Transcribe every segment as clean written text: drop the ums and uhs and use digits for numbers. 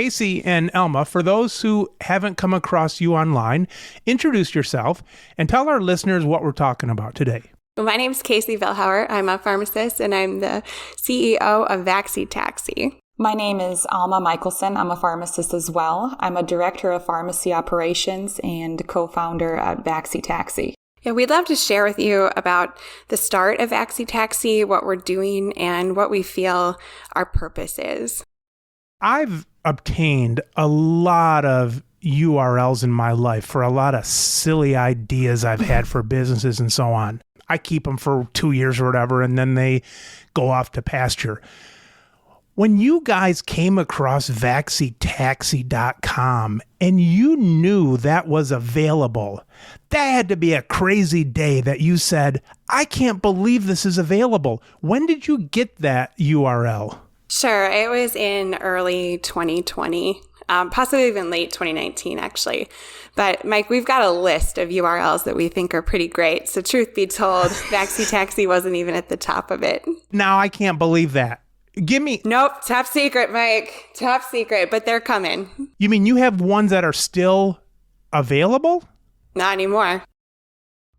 Casey and Alma, for those who haven't come across you online, introduce yourself and tell our listeners what we're talking about today. Well, my name is Casey Villhauer. I'm a pharmacist, and I'm the CEO of VaxiTaxi. My name is Alma Michelson. I'm a pharmacist as well. I'm a director of pharmacy operations and co-founder at VaxiTaxi. Yeah, we'd love to share with you about the start of VaxiTaxi, what we're doing, and what we feel our purpose is. I've obtained a lot of URLs in my life for a lot of silly ideas I've had for businesses and so on. I keep them for 2 years or whatever, and then they go off to pasture. When you guys came across VaxiTaxi.com and you knew that was available, that had to be a crazy day that you said, I can't believe this is available. When did you get that URL? Sure. It was in early 2020, possibly even late 2019, actually. But Mike, we've got a list of URLs that we think are pretty great. So truth be told, VaxiTaxi wasn't even at the top of it. Now I can't believe that. Give me... Nope. Top secret, Mike. Top secret, but they're coming. You mean you have ones that are still available? Not anymore.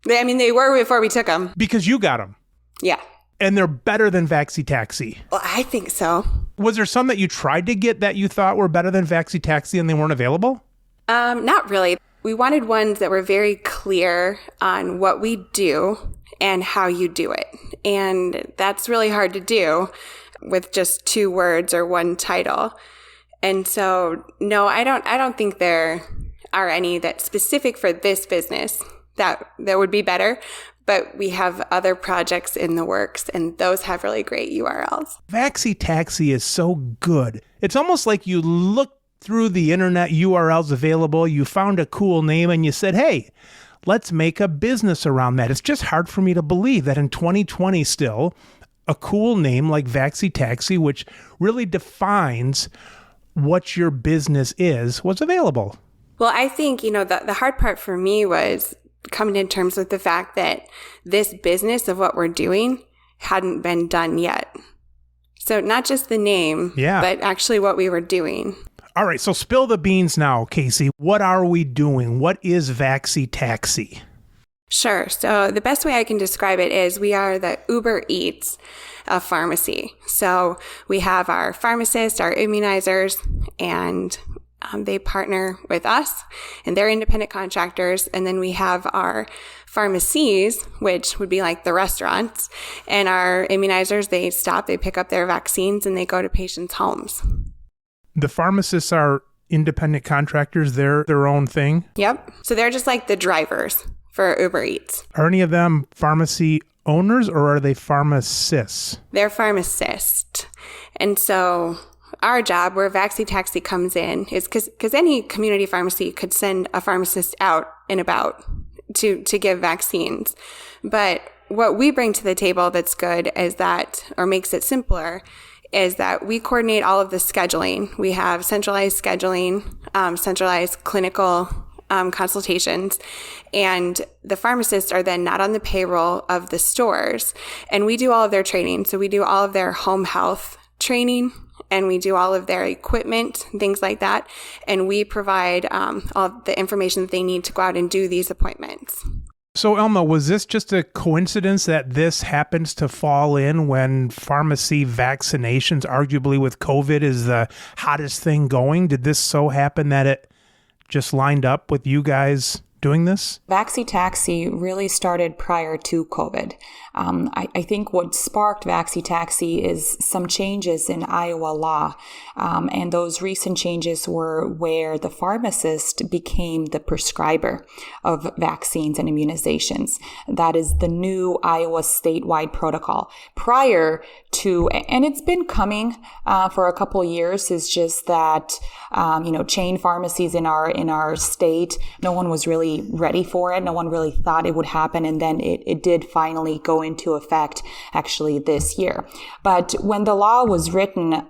They were before we took them. Because you got them. Yeah. And they're better than VaxiTaxi. Well, I think so. Was there some that you tried to get that you thought were better than VaxiTaxi and they weren't available? Not really. We wanted ones that were very clear on what we do and how you do it. And that's really hard to do with just 2 words or one title. And so, no, I don't think there are any that's specific for this business that would be better. But we have other projects in the works, and those have really great URLs. VaxiTaxi is so good. It's almost like you looked through the internet URLs available, you found a cool name, and you said, hey, let's make a business around that. It's just hard for me to believe that in 2020 still, a cool name like VaxiTaxi, which really defines what your business is, was available. Well, I think, the hard part for me was coming to terms with the fact that this business of what we're doing hadn't been done yet. So not just the name, but actually what we were doing. All right, so spill the beans now, Casey. What are we doing? What is VaxiTaxi? Sure. So the best way I can describe it is we are the Uber Eats of pharmacy. So we have our pharmacists, our immunizers, and they partner with us, and they're independent contractors. And then we have our pharmacies, which would be like the restaurants, and our immunizers, they pick up their vaccines, and they go to patients' homes. The pharmacists are independent contractors. They're their own thing? Yep. So they're just like the drivers for Uber Eats. Are any of them pharmacy owners, or are they pharmacists? They're pharmacists. And so our job, where VaxiTaxi comes in, is because any community pharmacy could send a pharmacist out and about to give vaccines. But what we bring to the table that's good is that, or makes it simpler, is that we coordinate all of the scheduling. We have centralized scheduling, centralized clinical consultations, and the pharmacists are then not on the payroll of the stores. And we do all of their training. So we do all of their home health training, and we do all of their equipment, things like that. And we provide all of the information that they need to go out and do these appointments. So, Alma, was this just a coincidence that this happens to fall in when pharmacy vaccinations, arguably with COVID, is the hottest thing going? Did this so happen that it just lined up with you guys doing this? VaxiTaxi really started prior to COVID. I think what sparked VaxiTaxi is some changes in Iowa law. And those recent changes were where the pharmacist became the prescriber of vaccines and immunizations. That is the new Iowa statewide protocol. Prior to, and it's been coming for a couple of years, is just that, chain pharmacies in our state, no one was really ready for it. No one really thought it would happen. And then it did finally go into effect actually this year. But when the law was written,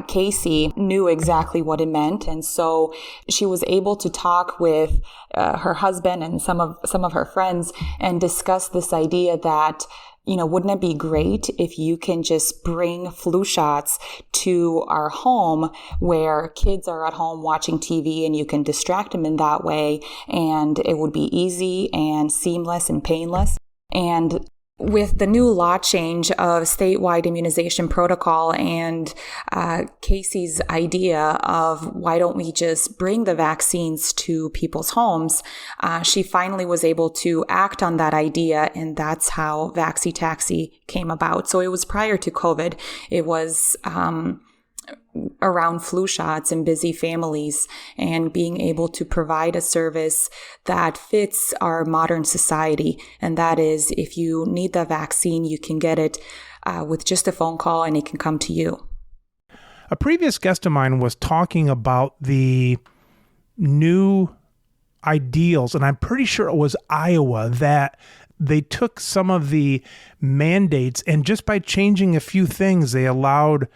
Casey knew exactly what it meant. And so she was able to talk with her husband and some of her friends and discuss this idea that wouldn't it be great if you can just bring flu shots to our home where kids are at home watching TV and you can distract them in that way, and it would be easy and seamless and painless. And with the new law change of statewide immunization protocol and Casey's idea of why don't we just bring the vaccines to people's homes, she finally was able to act on that idea, and that's how VaxiTaxi came about. So it was prior to COVID. It was around flu shots and busy families and being able to provide a service that fits our modern society. And that is, if you need the vaccine, you can get it with just a phone call and it can come to you. A previous guest of mine was talking about the new ideals, and I'm pretty sure it was Iowa, that they took some of the mandates and just by changing a few things, they allowed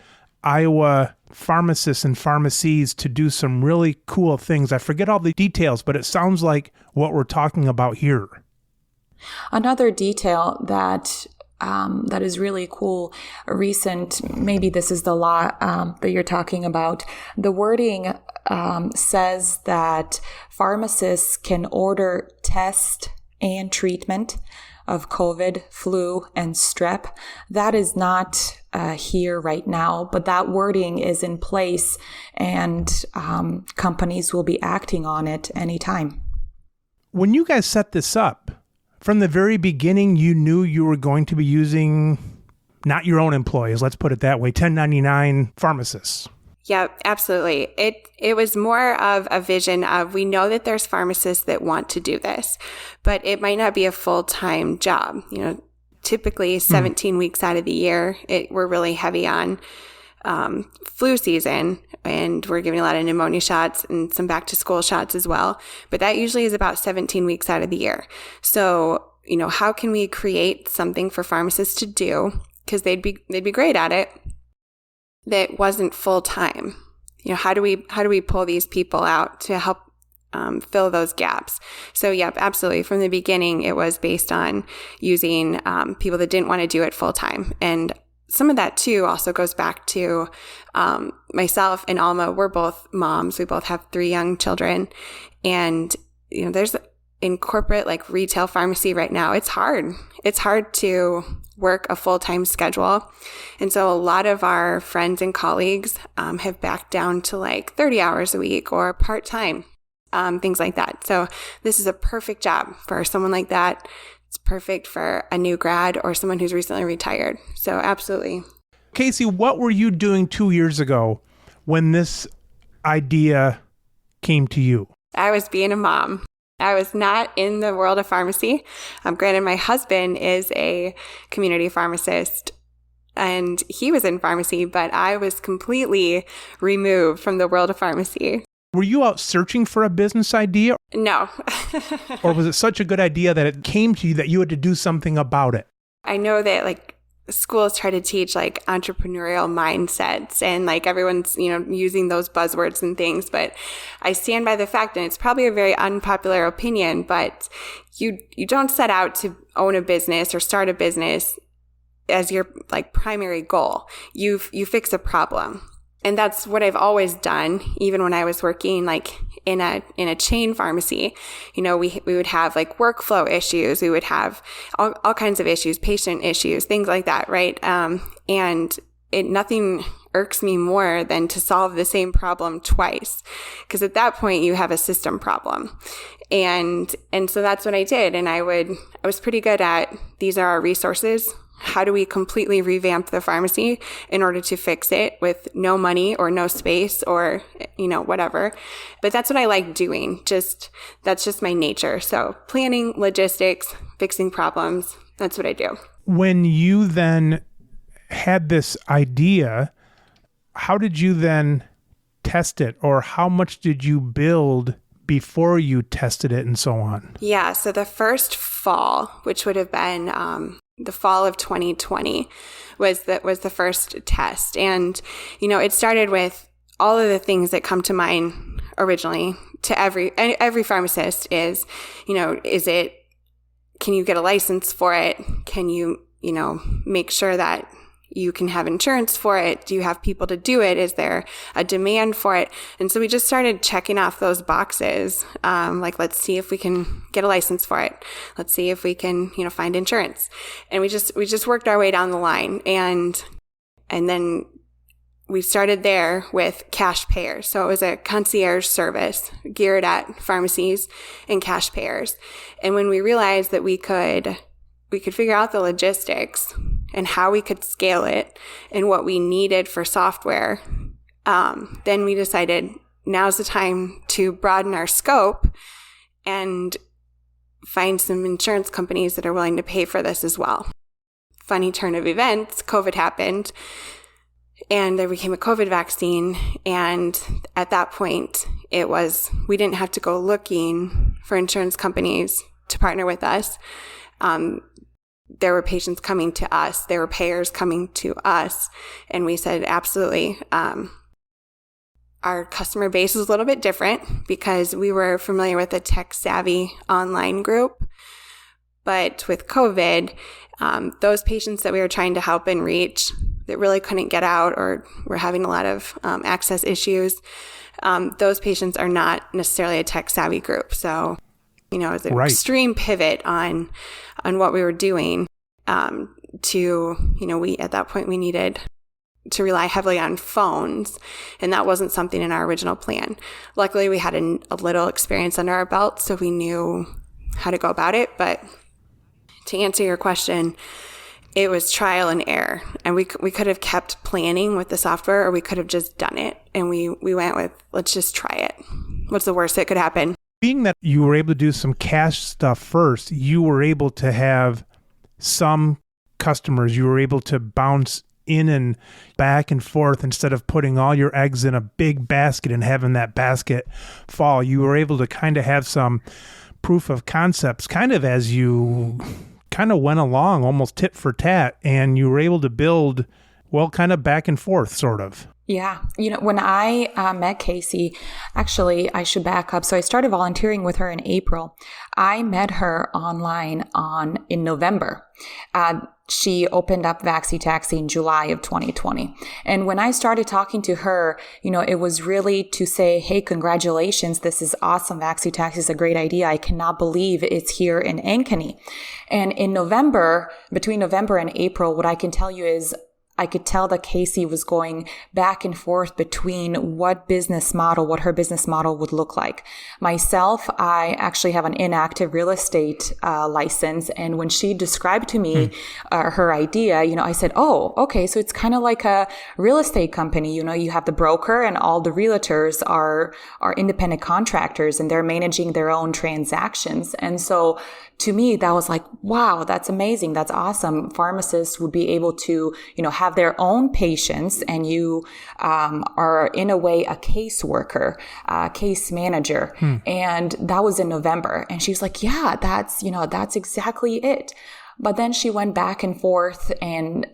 Iowa pharmacists and pharmacies to do some really cool things. I forget all the details, but it sounds like what we're talking about here. Another detail that is really cool, maybe this is the law that you're talking about. The wording says that pharmacists can order test and treatment of COVID, flu, and strep. That is not here right now, but that wording is in place, and companies will be acting on it anytime. When you guys set this up, from the very beginning, you knew you were going to be using not your own employees, let's put it that way, 1099 pharmacists. Yeah, absolutely. It was more of a vision of, we know that there's pharmacists that want to do this, but it might not be a full-time job. Typically 17 weeks out of the year, we're really heavy on flu season, and we're giving a lot of pneumonia shots and some back-to-school shots as well. But that usually is about 17 weeks out of the year. So, how can we create something for pharmacists to do? Because they'd be great at it. That wasn't full time. How do we pull these people out to help fill those gaps? So, yep, absolutely. From the beginning, it was based on using people that didn't want to do it full time. And some of that too also goes back to myself and Alma. We're both moms. We both have 3 young children, and there's in corporate like retail pharmacy right now, it's hard. It's hard to work a full-time schedule. And so a lot of our friends and colleagues have backed down to like 30 hours a week or part-time, things like that. So this is a perfect job for someone like that. It's perfect for a new grad or someone who's recently retired. So absolutely. Casey, what were you doing 2 years ago when this idea came to you? I was being a mom. I was not in the world of pharmacy. Granted, my husband is a community pharmacist and he was in pharmacy, but I was completely removed from the world of pharmacy. Were you out searching for a business idea? No. Or was it such a good idea that it came to you that you had to do something about it? I know that schools try to teach entrepreneurial mindsets and everyone's, using those buzzwords and things, but I stand by the fact, and it's probably a very unpopular opinion, but you don't set out to own a business or start a business as your primary goal. You fix a problem. And that's what I've always done, even when I was working in a chain pharmacy. We would have workflow issues. We would have all kinds of issues, patient issues, things like that, right? And nothing irks me more than to solve the same problem twice, because at that point you have a system problem. And so that's what I did. And I was pretty good at, these are our resources. How do we completely revamp the pharmacy in order to fix it with no money or no space or, whatever. But that's what I like doing. That's just my nature. So planning, logistics, fixing problems, that's what I do. When you then had this idea, how did you then test it, or how much did you build before you tested it and so on? Yeah. So the first fall, which would have been, the fall of 2020 was the first test. And, it started with all of the things that come to mind originally to every pharmacist is, can you get a license for it? Can you make sure that you can have insurance for it. Do you have people to do it? Is there a demand for it? And so we just started checking off those boxes. Let's see if we can get a license for it. Let's see if we can, find insurance. And we just worked our way down the line. And then we started there with cash payers. So it was a concierge service geared at pharmacies and cash payers. And when we realized that we could figure out the logistics and how we could scale it and what we needed for software, then we decided now's the time to broaden our scope and find some insurance companies that are willing to pay for this as well. Funny turn of events, COVID happened, and there became a COVID vaccine. And at that point, we didn't have to go looking for insurance companies to partner with us. There were patients coming to us. There were payers coming to us. And we said, absolutely. Our customer base is a little bit different because we were familiar with a tech-savvy online group. But with COVID, those patients that we were trying to help and reach that really couldn't get out or were having a lot of access issues, those patients are not necessarily a tech-savvy group. So it was an extreme pivot on what we were doing we at that point we needed to rely heavily on phones, and that wasn't something in our original plan. Luckily, we had a little experience under our belt, so we knew how to go about it. But to answer your question, it was trial and error, and we could have kept planning with the software, or we could have just done it, and we went with, let's just try it. What's the worst that could happen? Being that you were able to do some cash stuff first, you were able to have some customers. You were able to bounce in and back and forth instead of putting all your eggs in a big basket and having that basket fall. You were able to kind of have some proof of concepts kind of as you kind of went along, almost tit for tat, and you were able to build, kind of back and forth, sort of. Yeah. When I met Casey, actually, I should back up. So I started volunteering with her in April. I met her online in November. She opened up VaxiTaxi in July of 2020. And when I started talking to her, it was really to say, hey, congratulations. This is awesome. VaxiTaxi is a great idea. I cannot believe it's here in Ankeny. And in November, between November and April, what I can tell you is I could tell that Casey was going back and forth between what her business model would look like. Myself, I actually have an inactive real estate license. And when she described to me her idea, I said, oh, okay. So it's kind of like a real estate company. You have the broker and all the realtors are independent contractors and they're managing their own transactions. And so to me, that was like, wow, that's amazing. That's awesome. Pharmacists would be able to, have their own patients, and you are in a way a caseworker, case manager. And that was in November. And she was like, yeah, that's exactly it. But then she went back and forth and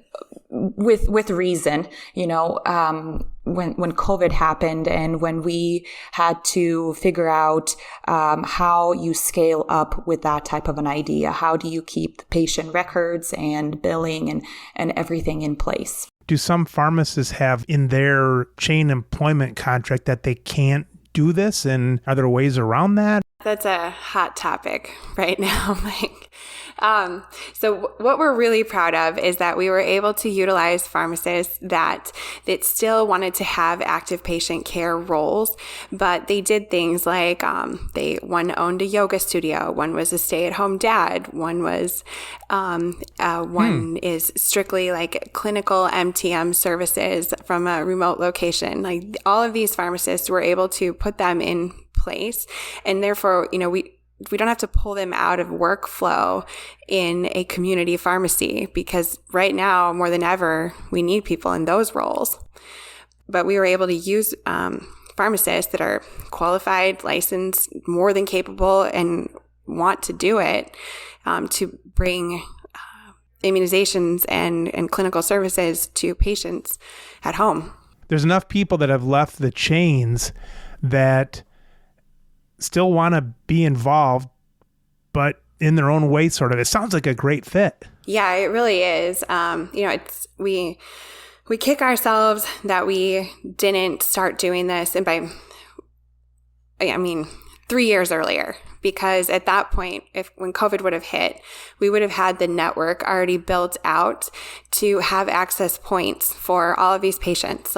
with reason, when COVID happened and when we had to figure out how you scale up with that type of an idea. How do you keep the patient records and billing and everything in place? Do some pharmacists have in their chain employment contract that they can't do this? And are there ways around that? That's a hot topic right now, Mike. So what we're really proud of is that we were able to utilize pharmacists that still wanted to have active patient care roles, but they did things like one owned a yoga studio, one was a stay-at-home dad, one was one is strictly like clinical MTM services from a remote location. Like all of these pharmacists were able to put them in place, and therefore, we don't have to pull them out of workflow in a community pharmacy, because right now, more than ever, we need people in those roles. But we were able to use pharmacists that are qualified, licensed, more than capable, and want to do it to bring immunizations and clinical services to patients at home. There's enough people that have left the chains that still want to be involved, but in their own way, sort of. It sounds like a great fit. Yeah, it really is. We kick ourselves that we didn't start doing this, and 3 years earlier, because at that point, when COVID would have hit, we would have had the network already built out to have access points for all of these patients,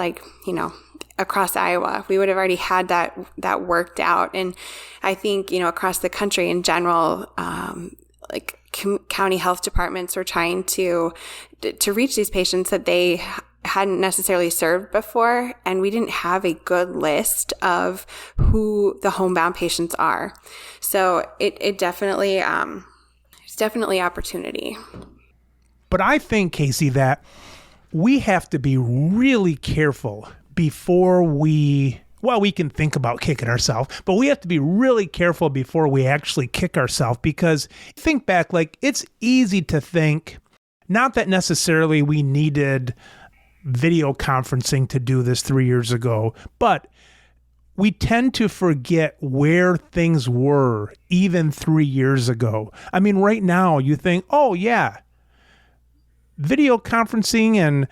across Iowa. We would have already had that worked out. And I think, across the country in general, county health departments were trying to reach these patients that they hadn't necessarily served before, and we didn't have a good list of who the homebound patients are. So it definitely, it's definitely opportunity. But I think, Casey, that we have to be really careful before we can think about kicking ourselves, but we have to be really careful before we actually kick ourselves, because think back, it's easy to think, not that necessarily we needed video conferencing to do this 3 years ago, but we tend to forget where things were even 3 years ago. I mean, right now you think, oh yeah, video conferencing and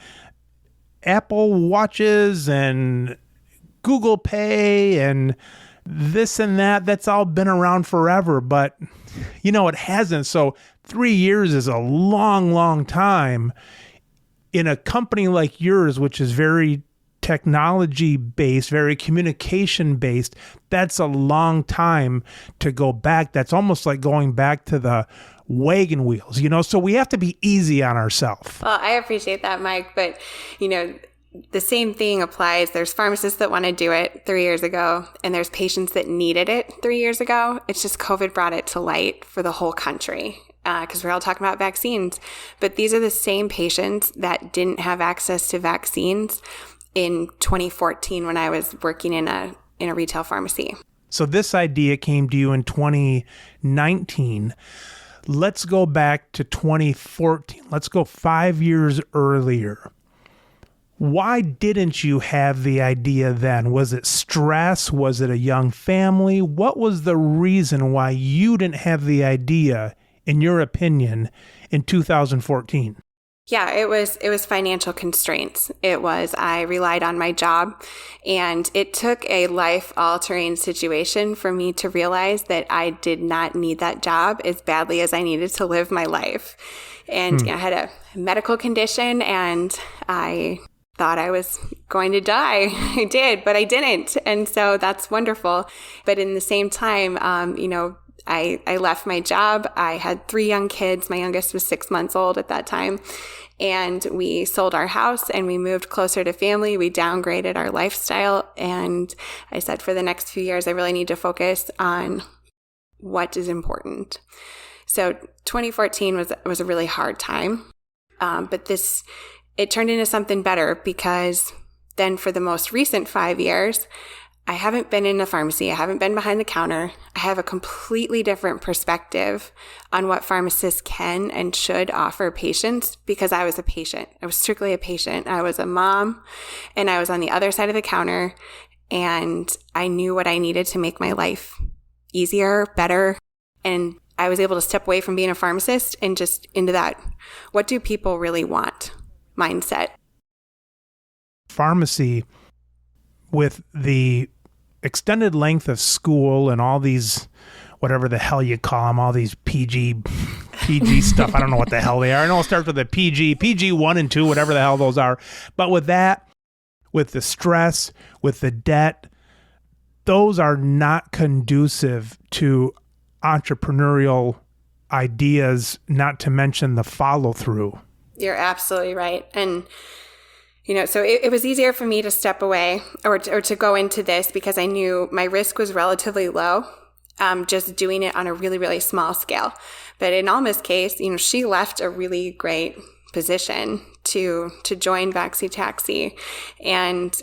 Apple Watches and Google Pay and this and that's all been around forever, but it hasn't. So 3 years is a long, long time. In a company like yours, which is very technology-based, very communication-based, that's a long time to go back. That's almost like going back to the wagon wheels, So we have to be easy on ourselves. Well, I appreciate that, Mike, but, the same thing applies. There's pharmacists that want to do it 3 years ago, and there's patients that needed it 3 years ago. It's just COVID brought it to light for the whole country. Because we're all talking about vaccines. But these are the same patients that didn't have access to vaccines in 2014 when I was working in a retail pharmacy. So this idea came to you in 2019. Let's go back to 2014. Let's go 5 years earlier. Why didn't you have the idea then? Was it stress? Was it a young family? What was the reason why you didn't have the idea, in your opinion, in 2014? Yeah, it was financial constraints. I relied on my job, and it took a life-altering situation for me to realize that I did not need that job as badly as I needed to live my life. And I had a medical condition, and I thought I was going to die. I did, but I didn't. And so that's wonderful. But in the same time, I left my job. I had 3 young kids. My youngest was 6 months old at that time. And we sold our house and we moved closer to family. We downgraded our lifestyle. And I said, for the next few years, I really need to focus on what is important. So 2014 was a really hard time. But it turned into something better, because then for the most recent 5 years, I haven't been in a pharmacy. I haven't been behind the counter. I have a completely different perspective on what pharmacists can and should offer patients, because I was a patient. I was strictly a patient. I was a mom, and I was on the other side of the counter, and I knew what I needed to make my life easier, better. And I was able to step away from being a pharmacist and just into that, what do people really want mindset. Pharmacy, with the extended length of school and all these, whatever the hell you call them, all these PG stuff. I don't know what the hell they are. I know it starts with a PG 1 and 2, whatever the hell those are. But with that, with the stress, with the debt, those are not conducive to entrepreneurial ideas, not to mention the follow through. You're absolutely right. And so it was easier for me to step away or to go into this, because I knew my risk was relatively low, just doing it on a really, really small scale. But in Alma's case, she left a really great position to join VaxiTaxi. And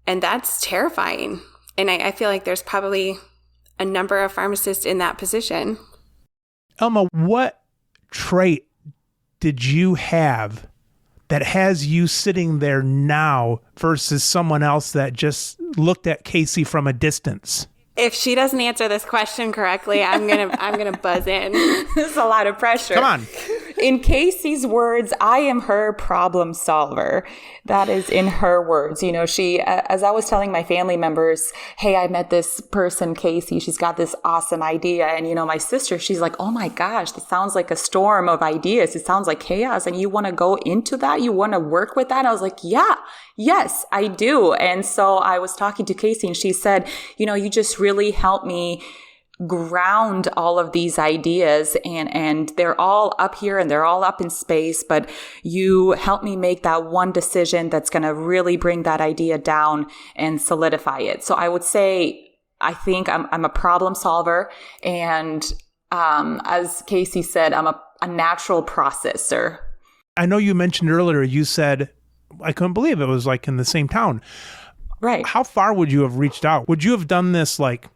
that's terrifying. And I feel like there's probably a number of pharmacists in that position. Alma, what trait did you have that has you sitting there now versus someone else that just looked at Casey from a distance? If she doesn't answer this question correctly, I'm gonna buzz in. There's a lot of pressure. Come on. In Casey's words, I am her problem solver. That is in her words. You know, she, as I was telling my family members, hey, I met this person, Casey. She's got this awesome idea. And, you know, my sister, she's like, oh my gosh, this sounds like a storm of ideas. It sounds like chaos. And you want to go into that? You want to work with that? And I was like, yeah, yes, I do. And so I was talking to Casey and she said, you know, you just really helped me ground all of these ideas and they're all up here and they're all up in space, but you help me make that one decision that's going to really bring that idea down and solidify it. So I would say, I think I'm a problem solver. And as Casey said, I'm a natural processor. I know you mentioned earlier, you said, I couldn't believe it was like in the same town. Right. How far would you have reached out? Would you have done this like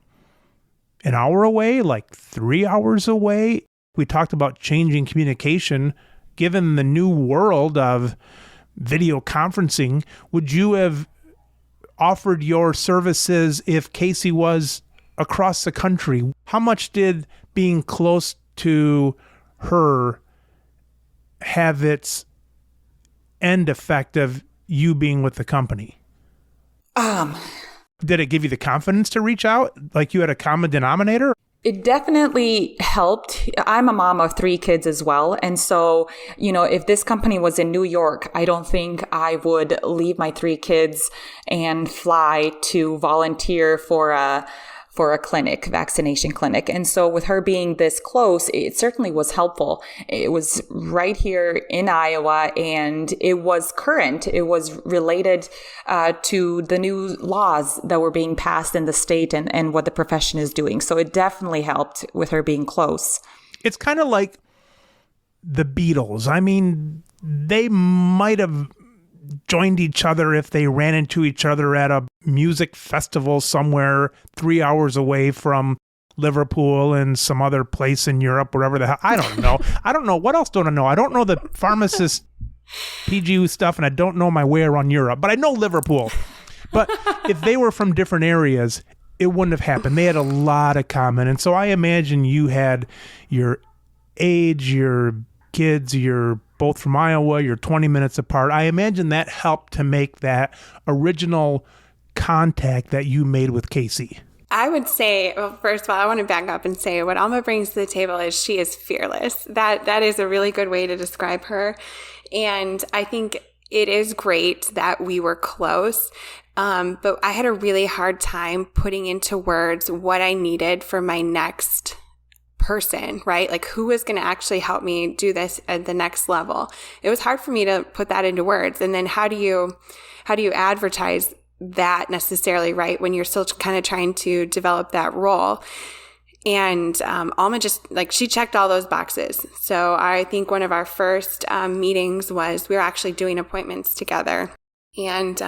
an hour away, like 3 hours away? We talked about changing communication. Given the new world of video conferencing, would you have offered your services if Casey was across the country? How much did being close to her have its end effect of you being with the company? Did it give you the confidence to reach out? Like you had a common denominator? It definitely helped. I'm a mom of 3 kids as well. And so, you know, if this company was in New York, I don't think I would leave my 3 kids and fly to volunteer for a clinic, vaccination clinic. And so with her being this close, it certainly was helpful. It was right here in Iowa and it was current. It was related to the new laws that were being passed in the state and what the profession is doing. So it definitely helped with her being close. It's kind of like the Beatles. I mean, they might have joined each other if they ran into each other at a music festival somewhere 3 hours away from Liverpool and some other place in Europe, wherever the hell. I don't know. I don't know. What else don't I know? I don't know the pharmacist PGU stuff, and I don't know my way around Europe, but I know Liverpool. But if they were from different areas, it wouldn't have happened. They had a lot of common. And so I imagine you had your age, your kids, you're both from Iowa, you're 20 minutes apart. I imagine that helped to make that original contact that you made with Casey. I would say, well, first of all, I want to back up and say what Alma brings to the table is she is fearless. That is a really good way to describe her. And I think it is great that we were close. But I had a really hard time putting into words what I needed for my next person, right? Like who was going to actually help me do this at the next level? It was hard for me to put that into words. And then how do you advertise that necessarily, right? When you're still kind of trying to develop that role. And Alma just she checked all those boxes. So I think one of our first meetings was we were actually doing appointments together. And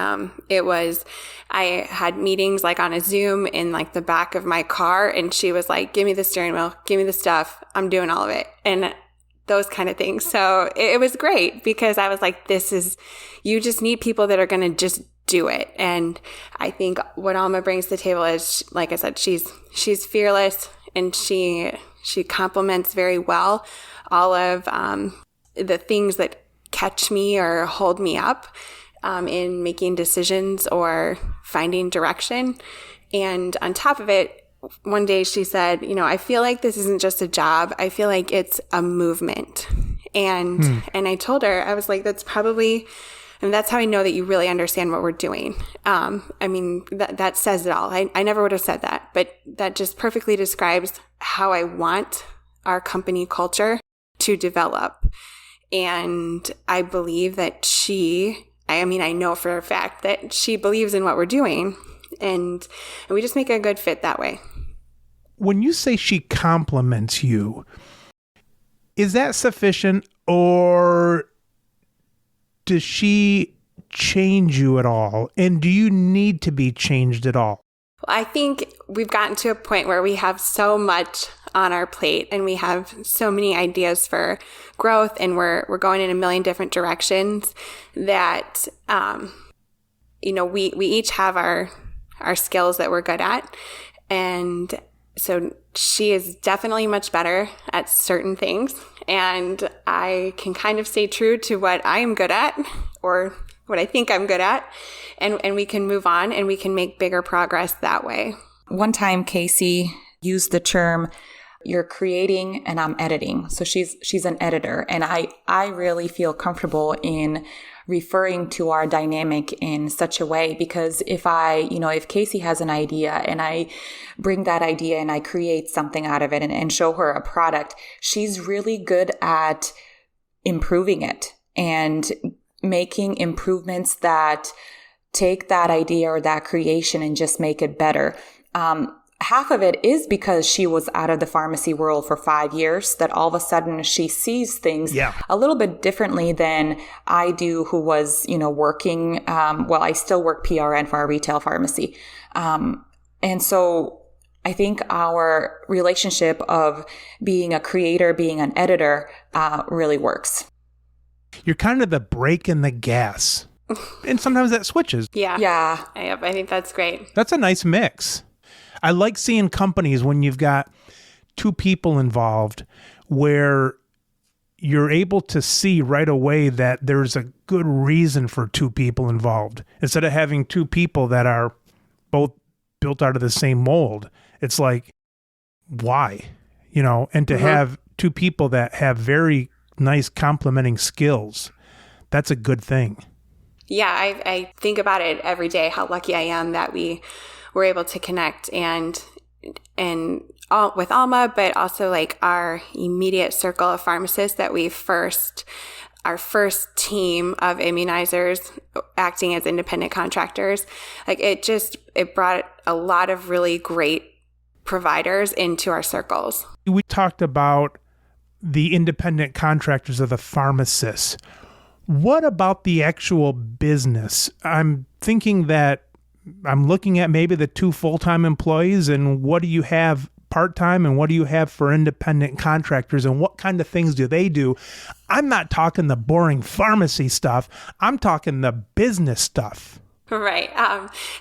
I had meetings on a Zoom in the back of my car, and she was like, give me the steering wheel, give me the stuff, I'm doing all of it. And those kind of things. So it was great because I was like, you just need people that are going to just do it. And I think what Alma brings to the table is, like I said, she's fearless and she complements very well all of the things that catch me or hold me up in making decisions or finding direction. And on top of it, one day she said, I feel like this isn't just a job. I feel like it's a movement. And I told her, I was like, that's probably, and that's how I know that you really understand what we're doing. That says it all. I never would have said that, but that just perfectly describes how I want our company culture to develop. And I believe that I know for a fact that she believes in what we're doing, and we just make a good fit that way. When you say she compliments you, is that sufficient, or does she change you at all? And do you need to be changed at all? Well, I think we've gotten to a point where we have so much on our plate and we have so many ideas for growth, and we're going in a million different directions that, we each have our skills that we're good at. And so she is definitely much better at certain things. And I can kind of stay true to what I am good at, or what I think I'm good at. And we can move on and we can make bigger progress that way. One time, Casey used the term, "You're creating and I'm editing." So she's an editor. And I really feel comfortable in referring to our dynamic in such a way, because if Casey has an idea and I bring that idea and I create something out of it and show her a product, she's really good at improving it and making improvements that take that idea or that creation and just make it better. Half of it is because she was out of the pharmacy world for 5 years, that all of a sudden she sees things a little bit differently than I do, who was, working. I still work PRN for a retail pharmacy. And so I think our relationship of being a creator, being an editor, really works. You're kind of the brake and the gas. And sometimes that switches. Yeah. I think that's great. That's a nice mix. I like seeing companies when you've got two people involved where you're able to see right away that there's a good reason for two people involved. Instead of having two people that are both built out of the same mold, it's like, why? And to have two people that have very nice complementing skills, that's a good thing. Yeah, I think about it every day, how lucky I am that we were able to connect and all with Alma, but also like our immediate circle of pharmacists that our first team of immunizers acting as independent contractors. Like it brought a lot of really great providers into our circles. We talked about the independent contractors of the pharmacists. What about the actual business? I'm thinking that I'm looking at maybe the two full-time employees, and what do you have part-time and what do you have for independent contractors, and what kind of things do they do? I'm not talking the boring pharmacy stuff. I'm talking the business stuff. Right.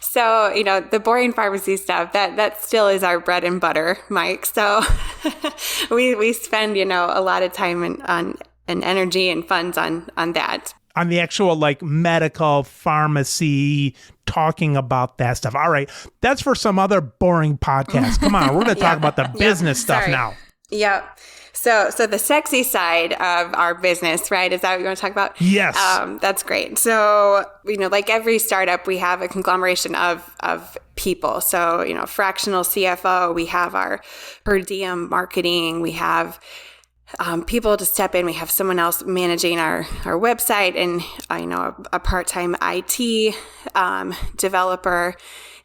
So, the boring pharmacy stuff, that still is our bread and butter, Mike. So we spend, a lot of time and energy and funds on that. On the actual medical pharmacy, talking about that stuff. All right. That's for some other boring podcast. Come on. We're going to talk about the business stuff now. Yep. So the sexy side of our business, right? Is that what you want to talk about? Yes. That's great. So, like every startup, we have a conglomeration of people. So, fractional CFO, we have our per diem marketing, we have people to step in. We have someone else managing our website, and a part-time IT developer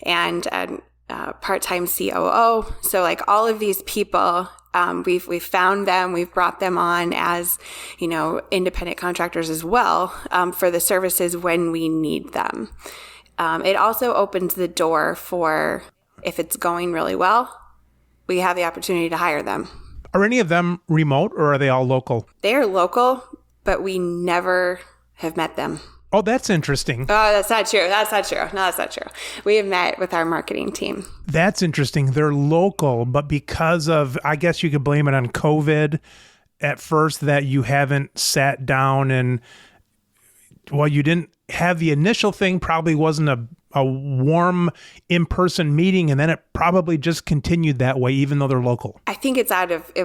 and a part-time COO. So all of these people, we've found them, we've brought them on as independent contractors as well for the services when we need them. It also opens the door for, if it's going really well, we have the opportunity to hire them. Are any of them remote, or are they all local? They are local, but we never have met them. Oh, that's interesting. Oh, that's not true. No, that's not true. We have met with our marketing team. That's interesting. They're local, but because of, I guess you could blame it on COVID at first, that you haven't sat down and, you didn't have the initial thing, probably wasn't a warm in-person meeting, and then it probably just continued that way, even though they're local. I think it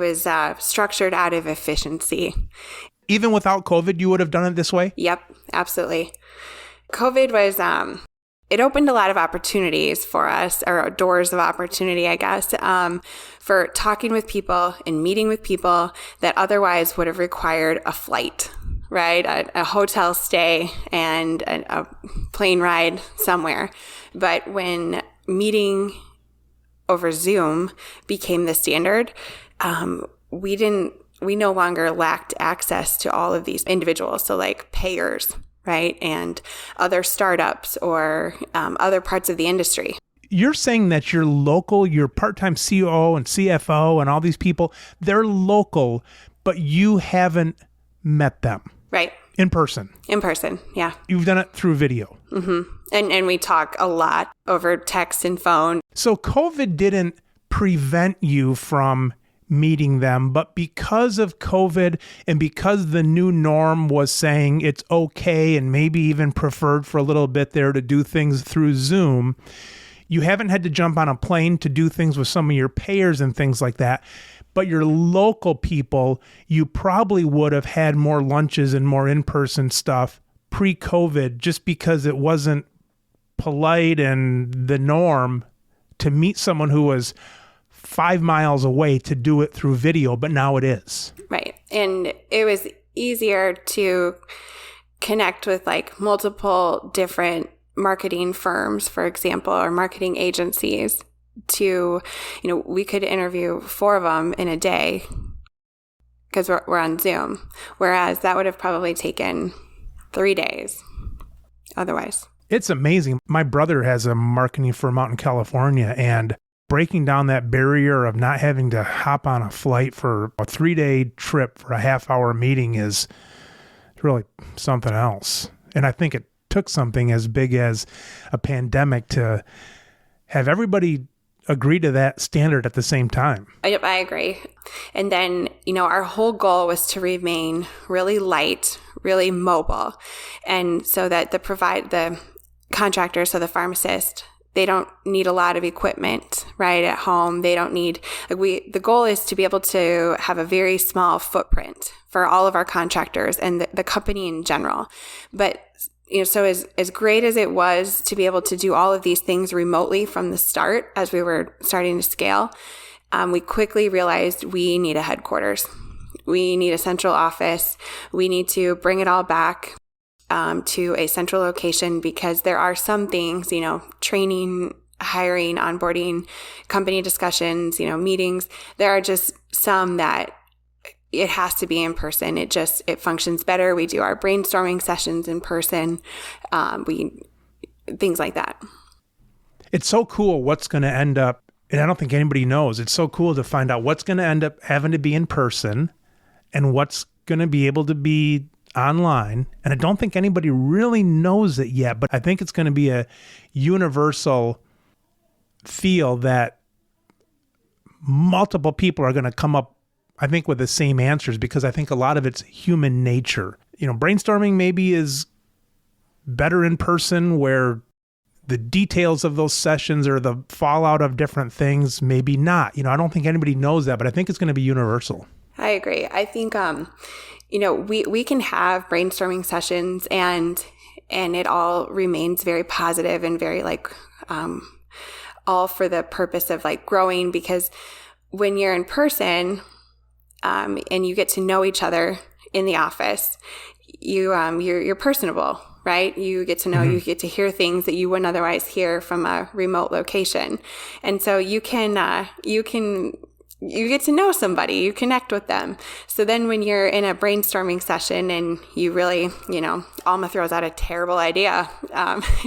was structured out of efficiency. Even without COVID, you would have done it this way? Yep, absolutely. COVID was, it opened a lot of opportunities for us, or doors of opportunity, I guess, for talking with people and meeting with people that otherwise would have required a flight, right? A hotel stay and a plane ride somewhere. But when meeting over Zoom became the standard, we no longer lacked access to all of these individuals. So payers, right? And other startups or other parts of the industry. You're saying that you're local, your part-time COO and CFO and all these people, they're local, but you haven't met them. Right. In person? In person, yeah. You've done it through video? Mm-hmm. And we talk a lot over text and phone. So COVID didn't prevent you from meeting them, but because of COVID and because the new norm was saying it's okay and maybe even preferred for a little bit there to do things through Zoom, you haven't had to jump on a plane to do things with some of your payers and things like that. But your local people, you probably would have had more lunches and more in-person stuff pre-COVID just because it wasn't polite and the norm to meet someone who was 5 miles away to do it through video, but now it is. Right. And it was easier to connect with like multiple different marketing firms, for example, or marketing agencies to, we could interview 4 of them in a day because we're on Zoom, whereas that would have probably taken 3 days otherwise. It's amazing. My brother has a marketing firm out in California, and breaking down that barrier of not having to hop on a flight for a 3-day trip for a half-hour meeting is really something else. And I think it took something as big as a pandemic to have everybody agree to that standard at the same time. Yep, I agree. And then, our whole goal was to remain really light, really mobile. And so that the contractor, so the pharmacist, they don't need a lot of equipment, right, at home. They don't need, the goal is to be able to have a very small footprint for all of our contractors and the company in general. But so as great as it was to be able to do all of these things remotely from the start as we were starting to scale, we quickly realized we need a headquarters. We need a central office. We need to bring it all back to a central location because there are some things, training, hiring, onboarding, company discussions, meetings. There are just some that it has to be in person. It functions better. We do our brainstorming sessions in person. Things like that. It's so cool what's going to end up, and I don't think anybody knows. It's so cool to find out what's going to end up having to be in person and what's going to be able to be online. And I don't think anybody really knows it yet, but I think it's going to be a universal feel that multiple people are going to come up, I think, with the same answers, because I think a lot of it's human nature. Brainstorming maybe is better in person, where the details of those sessions or the fallout of different things, maybe not. I don't think anybody knows that, but I think it's going to be universal. I agree. I think, we can have brainstorming sessions and it all remains very positive and very all for the purpose of growing, because when you're in person, and you get to know each other in the office, you're personable, right? You get to know, you get to hear things that you wouldn't otherwise hear from a remote location. And so you get to know somebody, you connect with them. So then when you're in a brainstorming session and you really, Alma throws out a terrible idea,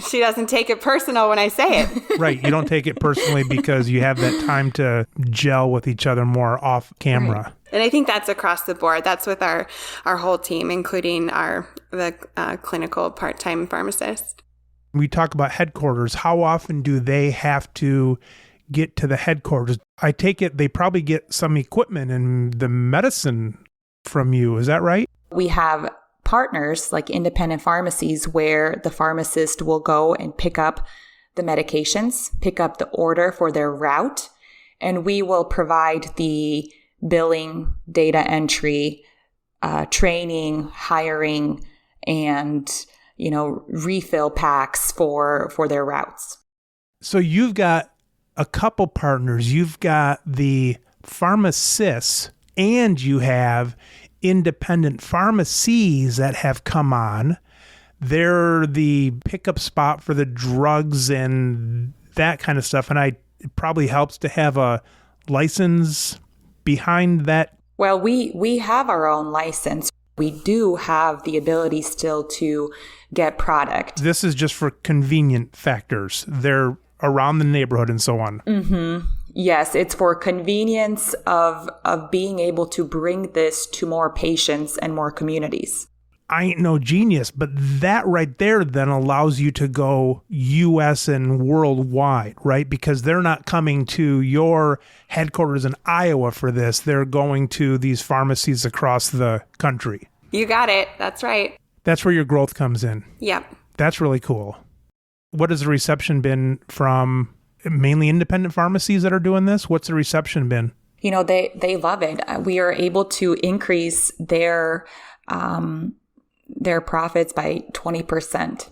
she doesn't take it personal when I say it. Right. You don't take it personally because you have that time to gel with each other more off camera. Right. And I think that's across the board. That's with our whole team, including the clinical part-time pharmacist. We talk about headquarters. How often do they have to get to the headquarters? I take it they probably get some equipment and the medicine from you. Is that right? We have partners like independent pharmacies where the pharmacist will go and pick up the medications, pick up the order for their route, and we will provide the billing, data entry, training, hiring, and, refill packs for their routes. So you've got a couple partners. You've got the pharmacists and you have independent pharmacies that have come on. They're the pickup spot for the drugs and that kind of stuff. And it probably helps to have a license behind that. Well, we have our own license. We do have the ability still to get product. This is just for convenient factors. They're around the neighborhood and so on. Mm-hmm. Yes, it's for convenience of being able to bring this to more patients and more communities. I ain't no genius, but that right there then allows you to go US and worldwide, right? Because they're not coming to your headquarters in Iowa for this. They're going to these pharmacies across the country. You got it. That's right. That's where your growth comes in. Yep. That's really cool. What has the reception been from mainly independent pharmacies that are doing this? What's the reception been? They love it. We are able to increase their profits by 20%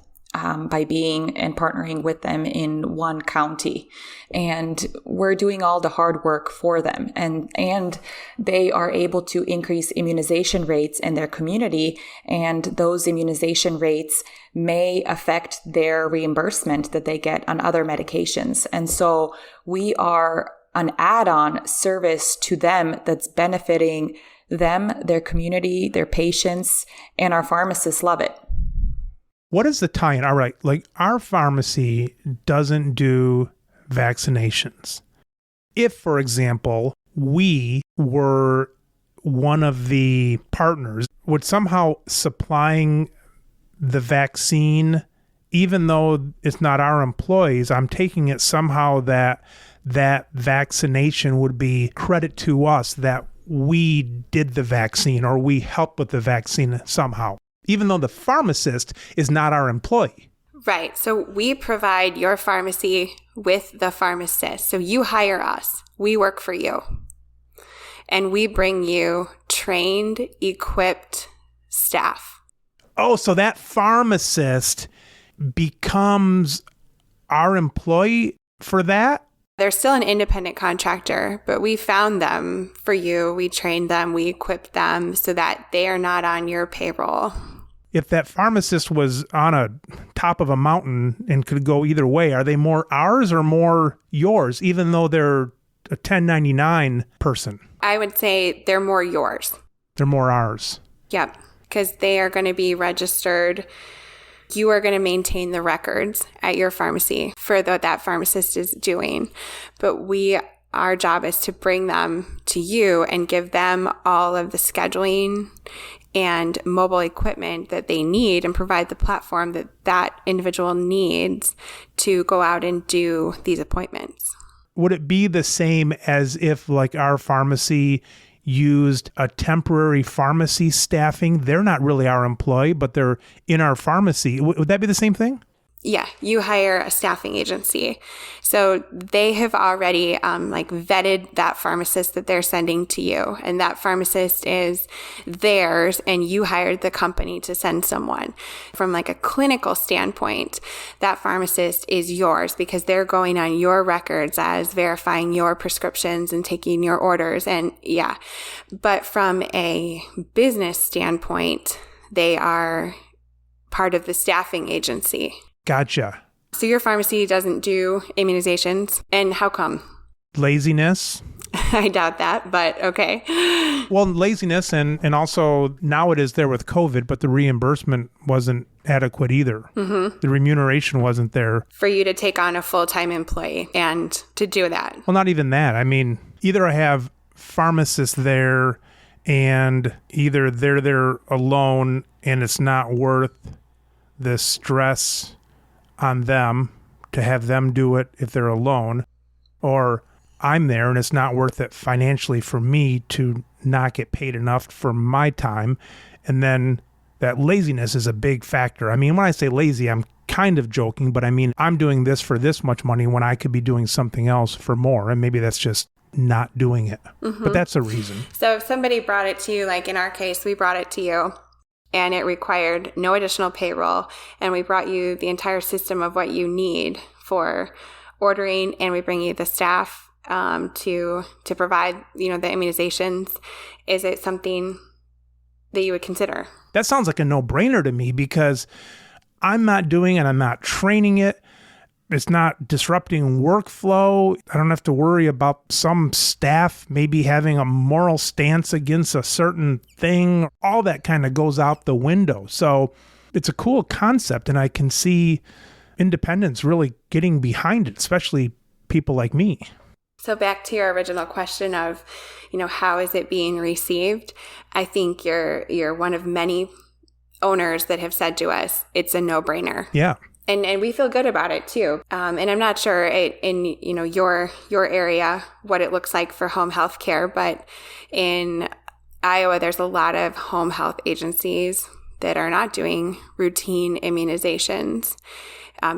by being and partnering with them in one county. And we're doing all the hard work for them. And they are able to increase immunization rates in their community. And those immunization rates may affect their reimbursement that they get on other medications. And so we are an add-on service to them that's benefiting them, their community, their patients, and our pharmacists love it. What is the tie-in? All right, like our pharmacy doesn't do vaccinations. If, for example, we were one of the partners, would somehow supplying the vaccine, even though it's not our employees, I'm taking it somehow that vaccination would be credit to us that we did the vaccine or we helped with the vaccine somehow, even though the pharmacist is not our employee. Right. So we provide your pharmacy with the pharmacist. So you hire us. We work for you. And we bring you trained, equipped staff. Oh, so that pharmacist becomes our employee for that? They're still an independent contractor, but we found them for you. We trained them. We equipped them so that they are not on your payroll. If that pharmacist was on a top of a mountain and could go either way, are they more ours or more yours, even though they're a 1099 person? I would say they're more yours. They're more ours. Yep, because they are going to be registered. You are going to maintain the records at your pharmacy for what that pharmacist is doing. But our job is to bring them to you and give them all of the scheduling and mobile equipment that they need and provide the platform that that individual needs to go out and do these appointments. Would it be the same as if like our pharmacy used a temporary pharmacy staffing? They're not really our employee, but they're in our pharmacy. Would that be the same thing? Yeah, you hire a staffing agency. So they have already vetted that pharmacist that they're sending to you. And that pharmacist is theirs, and you hired the company to send someone. From like a clinical standpoint, that pharmacist is yours because they're going on your records as verifying your prescriptions and taking your orders. And yeah, but from a business standpoint, they are part of the staffing agency. Gotcha. So your pharmacy doesn't do immunizations, and how come? Laziness. I doubt that, but okay. Well, laziness, and also now it is there with COVID, but the reimbursement wasn't adequate either. Mm-hmm. The remuneration wasn't there. For you to take on a full-time employee and to do that. Well, not even that. I mean, either I have pharmacists there and either they're there alone and it's not worth the stress on them to have them do it if they're alone, or I'm there and it's not worth it financially for me to not get paid enough for my time. And then that laziness is a big factor. I mean, when I say lazy, I'm kind of joking, but I mean, I'm doing this for this much money when I could be doing something else for more. And maybe that's just not doing it. Mm-hmm. But that's a reason. So if somebody brought it to you, like in our case, we brought it to you, and it required no additional payroll, and we brought you the entire system of what you need for ordering, and we bring you the staff to provide, the immunizations. Is it something that you would consider? That sounds like a no-brainer to me because I'm not doing it. I'm not training it. It's not disrupting workflow. I don't have to worry about some staff maybe having a moral stance against a certain thing. All that kind of goes out the window. So it's a cool concept, and I can see independents really getting behind it, especially people like me. So back to your original question of, how is it being received? I think you're one of many owners that have said to us, it's a no-brainer. Yeah. And we feel good about it too. And I'm not sure in your area what it looks like for home health care, but in Iowa, there's a lot of home health agencies that are not doing routine immunizations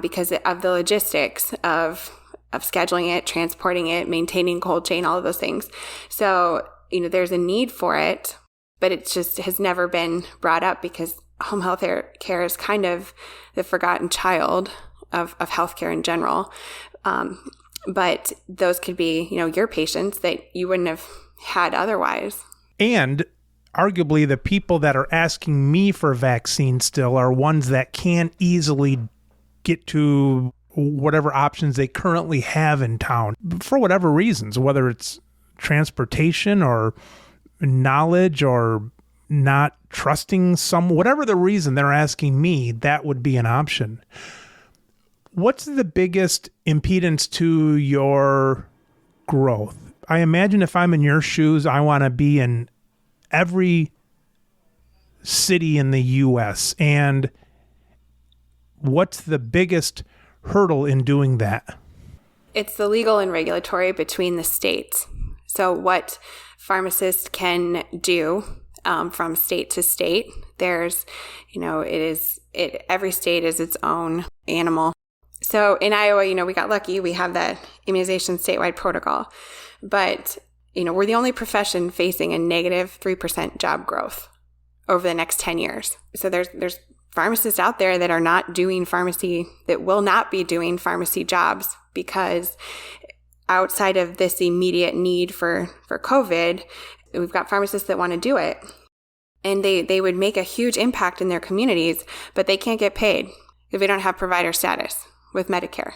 because of the logistics of scheduling it, transporting it, maintaining cold chain, all of those things. So, there's a need for it, but it just has never been brought up because home health care is kind of the forgotten child of healthcare in general. But those could be, your patients that you wouldn't have had otherwise. And arguably the people that are asking me for vaccines still are ones that can't easily get to whatever options they currently have in town for whatever reasons, whether it's transportation or knowledge or not trusting whatever the reason they're asking me, that would be an option. What's the biggest impedance to your growth? I imagine if I'm in your shoes, I want to be in every city in the U.S. And what's the biggest hurdle in doing that? It's the legal and regulatory between the states. So what pharmacists can do from state to state, there's, every state is its own animal. So in Iowa, we got lucky. We have that immunization statewide protocol. But, we're the only profession facing a negative 3% job growth over the next 10 years. So there's pharmacists out there that are not doing pharmacy, that will not be doing pharmacy jobs because outside of this immediate need for COVID, we've got pharmacists that want to do it. And they would make a huge impact in their communities, but they can't get paid if they don't have provider status with Medicare.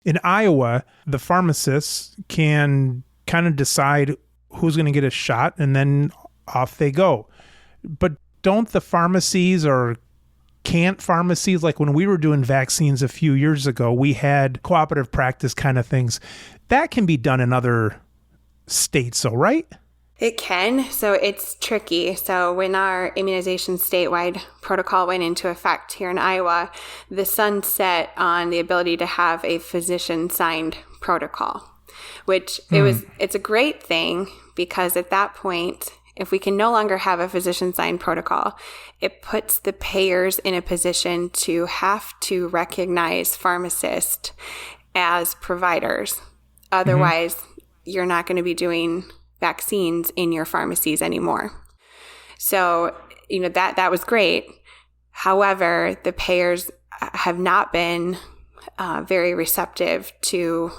In Iowa, the pharmacists can kind of decide who's going to get a shot and then off they go. But don't the pharmacies or can't pharmacies, like when we were doing vaccines a few years ago, we had cooperative practice kind of things. That can be done in other states, though, right? It can. So it's tricky. So when our immunization statewide protocol went into effect here in Iowa, the sun set on the ability to have a physician-signed protocol, which it's a great thing because at that point, if we can no longer have a physician-signed protocol, it puts the payers in a position to have to recognize pharmacists as providers. Otherwise, you're not going to be doing vaccines in your pharmacies anymore. So, that was great. However, the payers have not been very receptive to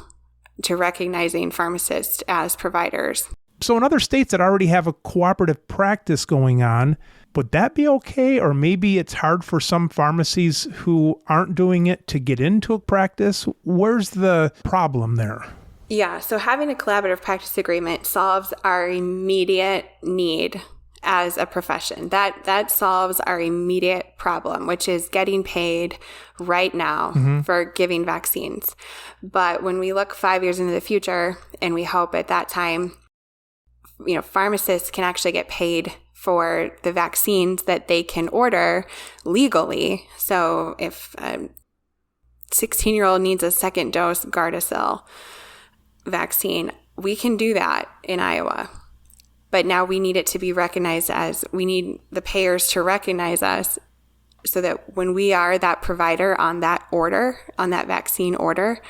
recognizing pharmacists as providers. So in other states that already have a cooperative practice going on, would that be okay? Or maybe it's hard for some pharmacies who aren't doing it to get into a practice? Where's the problem there? Yeah, so having a collaborative practice agreement solves our immediate need as a profession. That solves our immediate problem, which is getting paid right now for giving vaccines. But when we look 5 years into the future, and we hope at that time, pharmacists can actually get paid for the vaccines that they can order legally. So if a 16-year-old needs a second dose Gardasil vaccine, we can do that in Iowa. But now we need it to be recognized we need the payers to recognize us so that when we are that provider on that order, on that vaccine order,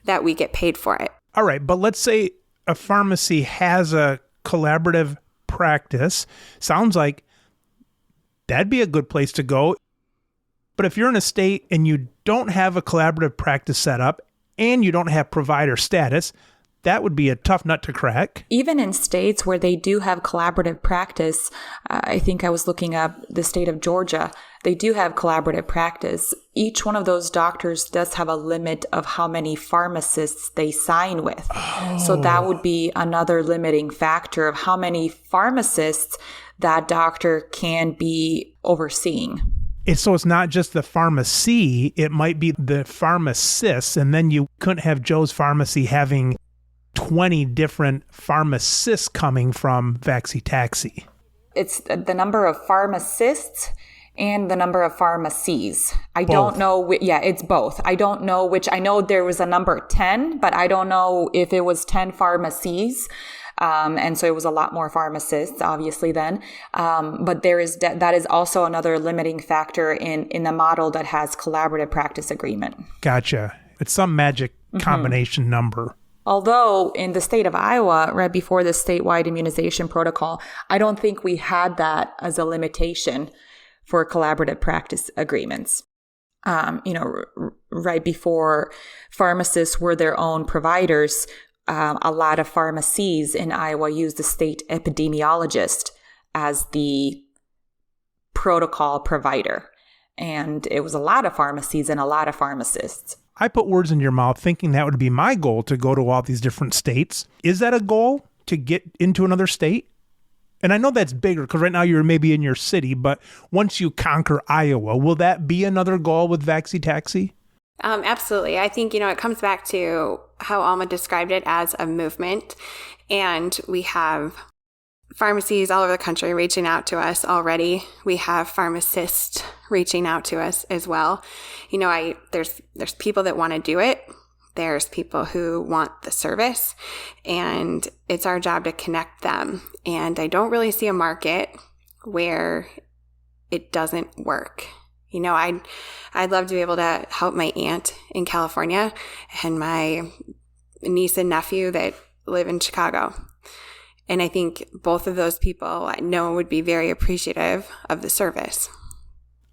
that we get paid for it. All right, but let's say a pharmacy has a collaborative practice. Sounds like that'd be a good place to go. But if you're in a state and you don't have a collaborative practice set up and you don't have provider status, that would be a tough nut to crack. Even in states where they do have collaborative practice, I think I was looking up the state of Georgia, they do have collaborative practice. Each one of those doctors does have a limit of how many pharmacists they sign with. Oh. So that would be another limiting factor of how many pharmacists that doctor can be overseeing. So it's not just the pharmacy, it might be the pharmacists, and then you couldn't have Joe's Pharmacy having 20 different pharmacists coming from VaxiTaxi. It's the number of pharmacists and the number of pharmacies. I don't know. It's both. I don't know which. I know there was a number 10, but I don't know if it was 10 pharmacies. And so it was a lot more pharmacists, obviously, then. But that is also another limiting factor in the model that has collaborative practice agreement. Gotcha. It's some magic combination number. Although in the state of Iowa, right before the statewide immunization protocol, I don't think we had that as a limitation for collaborative practice agreements. Right before pharmacists were their own providers, a lot of pharmacies in Iowa used the state epidemiologist as the protocol provider. And it was a lot of pharmacies and a lot of pharmacists. I put words in your mouth thinking that would be my goal, to go to all these different states. Is that a goal, to get into another state? And I know that's bigger because right now you're maybe in your city, but once you conquer Iowa, will that be another goal with VaxiTaxi? Absolutely. I think, it comes back to how Alma described it as a movement. And we have pharmacies all over the country reaching out to us already. We have pharmacists reaching out to us as well. There's people that want to do it. There's people who want the service, and it's our job to connect them. And I don't really see a market where it doesn't work. I'd love to be able to help my aunt in California and my niece and nephew that live in Chicago. And I think both of those people I know would be very appreciative of the service.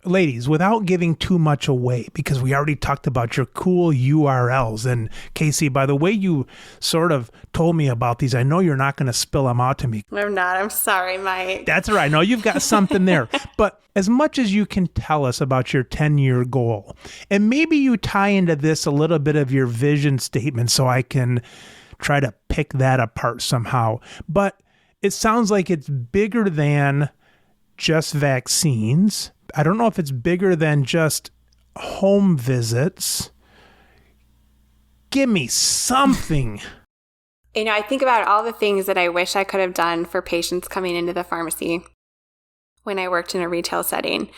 Ladies, without giving too much away, because we already talked about your cool URLs. And Casey, by the way you sort of told me about these, I know you're not going to spill them out to me. I'm not. I'm sorry, Mike. That's all right. I know you've got something there. But as much as you can tell us about your 10-year goal, and maybe you tie into this a little bit of your vision statement so I can try to pick that apart somehow. But it sounds like it's bigger than just vaccines. I don't know if it's bigger than just home visits. Give me something. I think about all the things that I wish I could have done for patients coming into the pharmacy when I worked in a retail setting.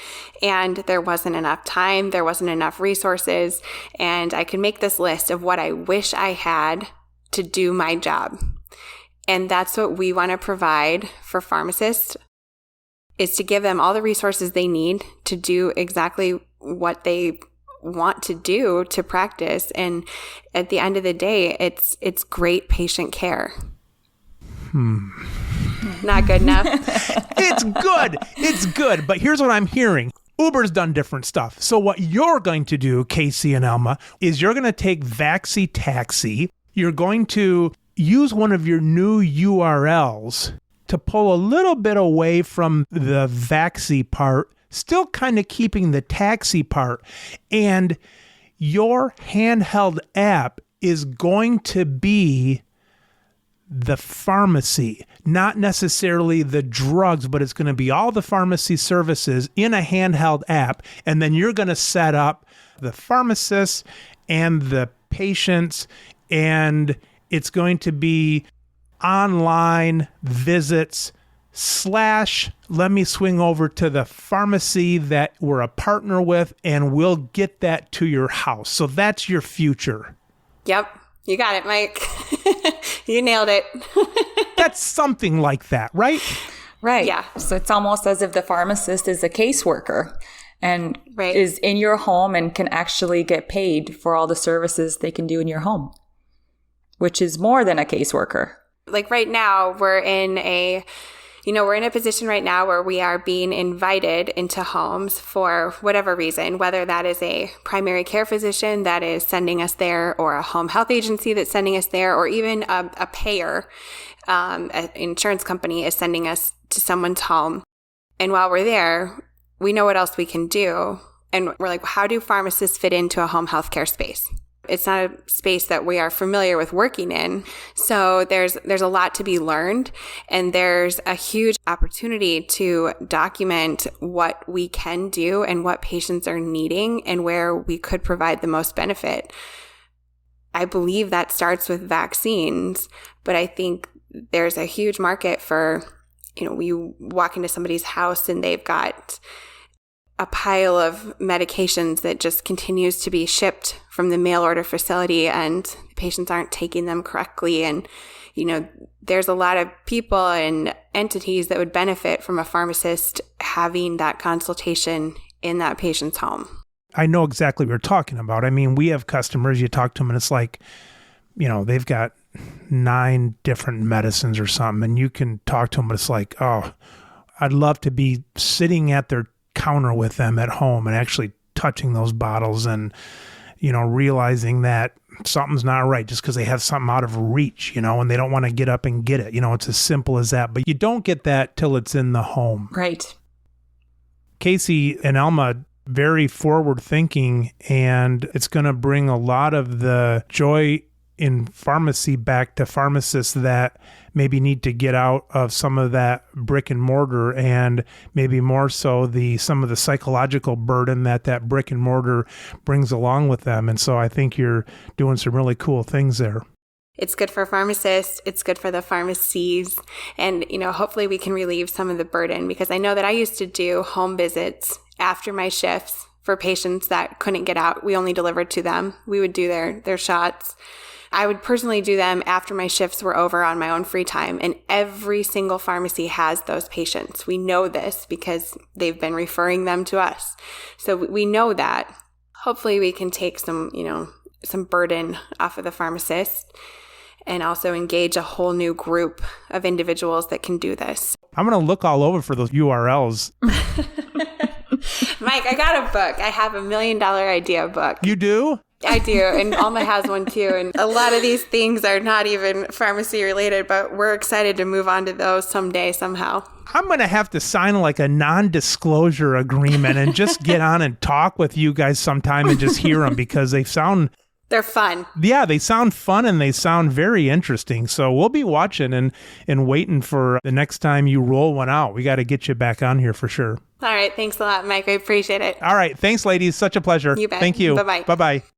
And there wasn't enough time, there wasn't enough resources, and I could make this list of what I wish I had to do my job. And that's what we want to provide for pharmacists, is to give them all the resources they need to do exactly what they want to do to practice. And at the end of the day, it's great patient care. Not good enough. It's good. But here's what I'm hearing. Uber's done different stuff. So what you're going to do, Casey and Alma, is you're going to take VaxiTaxi. You're going to use one of your new URLs to pull a little bit away from the Vacci part, still kind of keeping the taxi part. And your handheld app is going to be the pharmacy, not necessarily the drugs, but it's going to be all the pharmacy services in a handheld app. And then you're going to set up the pharmacists and the patients, and it's going to be online visits / let me swing over to the pharmacy that we're a partner with, and we'll get that to your house. So that's your future. Yep. You got it, Mike. You nailed it. That's something like that, right? Right. Yeah. So it's almost as if the pharmacist is a caseworker and right. is in your home and can actually get paid for all the services they can do in your home, which is more than a caseworker. Like right now, we're in a position right now where we are being invited into homes for whatever reason, whether that is a primary care physician that is sending us there, or a home health agency that's sending us there, or even a payer, an insurance company is sending us to someone's home. And while we're there, we know what else we can do. And we're like, how do pharmacists fit into a home healthcare space? It's not a space that we are familiar with working in. So there's a lot to be learned, and there's a huge opportunity to document what we can do and what patients are needing and where we could provide the most benefit. I believe that starts with vaccines, but I think there's a huge market for, you walk into somebody's house and they've got a pile of medications that just continues to be shipped from the mail order facility, and the patients aren't taking them correctly. And, there's a lot of people and entities that would benefit from a pharmacist having that consultation in that patient's home. I know exactly what you're talking about. I mean, we have customers, you talk to them and it's like, they've got 9 different medicines or something, and you can talk to them, but it's like, oh, I'd love to be sitting at their counter with them at home and actually touching those bottles and, realizing that something's not right just because they have something out of reach, and they don't want to get up and get it. It's as simple as that. But you don't get that till it's in the home. Right. Casey and Alma, very forward thinking, and it's going to bring a lot of the joy in pharmacy back to pharmacists that maybe need to get out of some of that brick and mortar, and maybe more so some of the psychological burden that brick and mortar brings along with them. And so I think you're doing some really cool things there. It's good for pharmacists. It's good for the pharmacies. And, hopefully we can relieve some of the burden, because I know that I used to do home visits after my shifts for patients that couldn't get out. We only delivered to them. We would do their shots. I would personally do them after my shifts were over on my own free time. And every single pharmacy has those patients. We know this because they've been referring them to us. So we know that. Hopefully we can take some burden off of the pharmacist and also engage a whole new group of individuals that can do this. I'm going to look all over for those URLs. Mike, I got a book. I have $1 million idea book. You do? I do, and Alma has one too. And a lot of these things are not even pharmacy related, but we're excited to move on to those someday, somehow. I'm going to have to sign like a non-disclosure agreement and just get on and talk with you guys sometime and just hear them, because they're fun. Yeah, they sound fun and they sound very interesting. So we'll be watching and waiting for the next time you roll one out. We got to get you back on here for sure. All right. Thanks a lot, Mike. I appreciate it. All right. Thanks, ladies. Such a pleasure. You bet. Thank you. Bye-bye. Bye-bye.